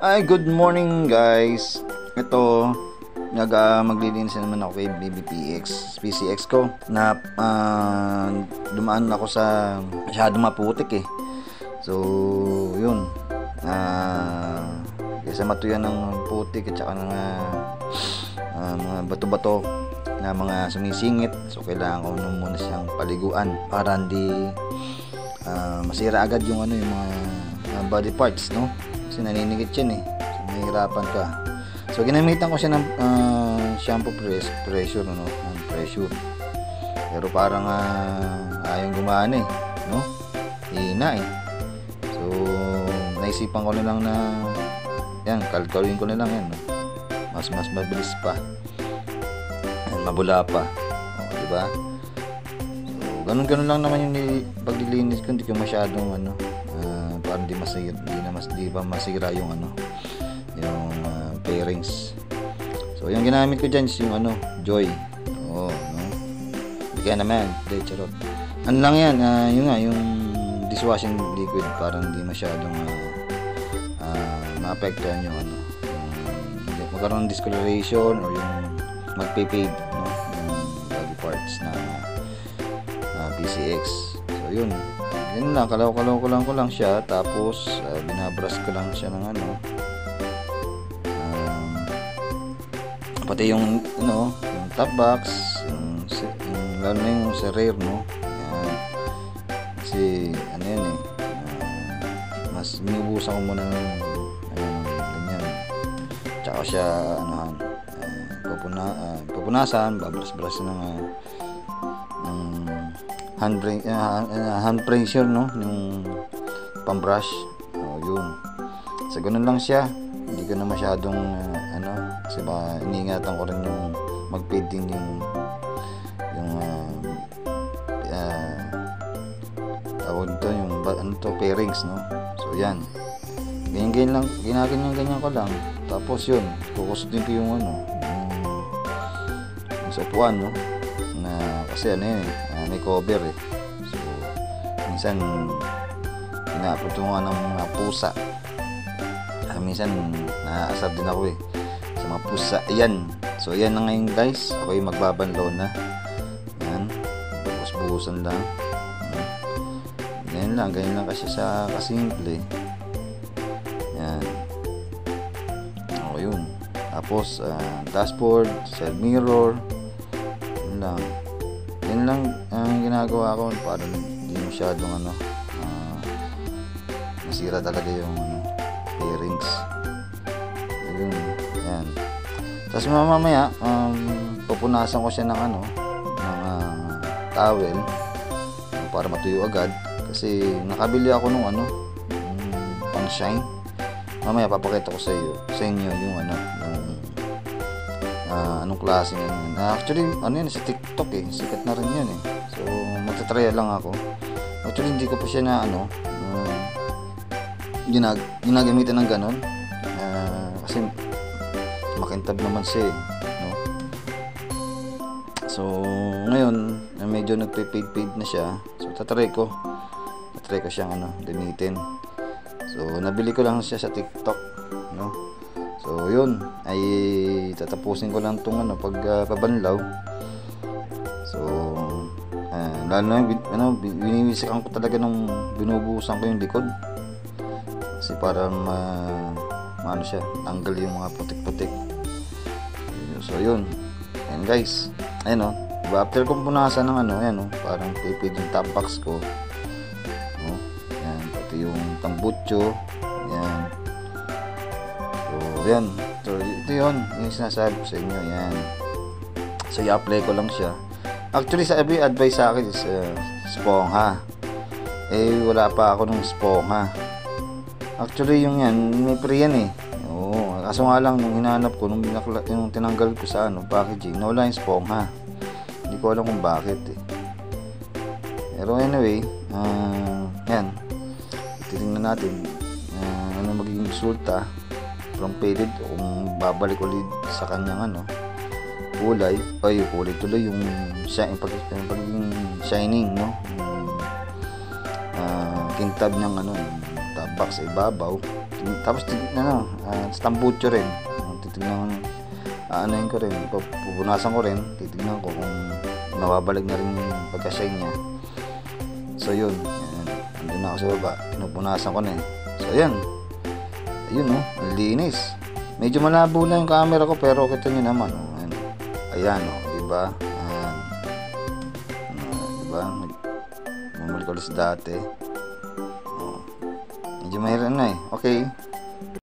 Ay, good morning guys. Ito, maglilinis na naman ako kay PCX ko na dumaan ako sa masyado maputik eh. So, yun. Kaysa matuyan ng putik at saka ng mga bato-bato na mga sumisingit. So, kailangan ko muna siyang paliguan para hindi masira agad yung yung mga body parts, no? Kasi naninigit yan eh. So, mahirapan ka. So, ginamitan ko siya ng shampoo pressure, no? Pressure. Pero parang ayong gumana eh, no? Hina eh. So, naisipan ko na lang na yan, kalkalin ko na lang yan, no? Mas mabilis pa. Mabula pa. O, diba? So, ganun lang naman yung paglilinis ko. Hindi ko masyadong parang di ba masira yung yung pairings. So yung ginamit ko dyan is yung Joy. No? Hindi kaya naman, charot. Lang yan, yun nga, yung dishwashing liquid, parang hindi masyadong maapektuhan yung magkaroon ng discoloration or yung magpe-fade, no? Yung body parts na PCX. So yun lang, kalaw ko lang siya, tapos binabrush ko lang siya ng pati yung yung top box, lalo na yung sa rear, no? Yan. Kasi yan eh, mas binubusan ko muna ng ganyan, tsaka siya pupunasan, babrush ng hand pressure, no? Yung pambrush. Yun. So, ganun lang siya. Hindi ko na masyadong kasi iniingatan ko rin yung mag-fade din yung tawag dito, yung pairings, no? So, yan. Ganyan ko lang. Tapos yun, kukusudin ko yung sa upuan, no? Kasi may cover eh. So, minsan pinaputungan ng mga pusa. Minsan naaasar din ako eh sa mga pusa. Ayan. So, ayan na ngayon guys. Okay, magbabanlaw na. Ayan. Bubusan lang. Ganyan lang kasi sa kasimple. Ayan. O, yun. Tapos, dashboard, side mirror. Yan lang ang ginagawa ko para hindi masyadong masira talaga yung bearings. Ayun, yan. Tapos mamaya pupunasan ko siya ng towel para matuyo agad, kasi nakabili ako nung pang shine. Mamaya papakita ko sa inyo yung anong klase yan. Actually, yan sa TikTok eh. Sikat na rin yan eh. So, magta-try lang ako. Actually, hindi ko pa siya na ginagamitan ng ganon. Kasi makintab naman siya eh, no? So, ngayon, medyo nagpe-fade na siya. So, tatry ko siyang gamitin. So, nabili ko lang siya sa TikTok, no? So, yun, ay tatapusin ko lang itong pagpabanlaw. So, lalo na binibisikan ko talaga nung binubuhusan ko yung likod. Kasi para siya, tanggal yung mga putik-putik. So, yun. Ayan guys. Ayan after kong punasan ng parang pipid yung top box ko. Ayan, pati yung tambutso. Ayan. Yan. So, ito yun. Yung sinasabi ko sa inyo. Yan. So, i-apply ko lang siya. Actually, sabi, advice sa akin is sponha. Wala pa ako ng sponha. Actually, yung yan, may free yan eh. Oo. Kaso nga lang, nung hinanap ko, nung tinanggal ko sa packaging, nawala yung sponha. Hindi ko alam kung bakit eh. Pero anyway, yan. Titingnan natin ano magiging resulta from faded, kung babalik ulit sa kanyang kulay. Kulay tuloy yung pagiging shining, no? Kintab ng top box sa ibabaw. Tapos tambucho rin. Titignan yun ko rin, pupunasan ko rin, titignan ko kung nawabalik na rin yung pagka-shine niya. So yun, andun na ako sa baba, pinupunasan ko na eh. So ayan, ayun oh, ang linis. Medyo malabo na yung camera ko, pero kita nyo naman oh, ayan oh, diba? Ayan, diba? Bumalik ulit sa dati. Oh, medyo mahirap na eh. Okay.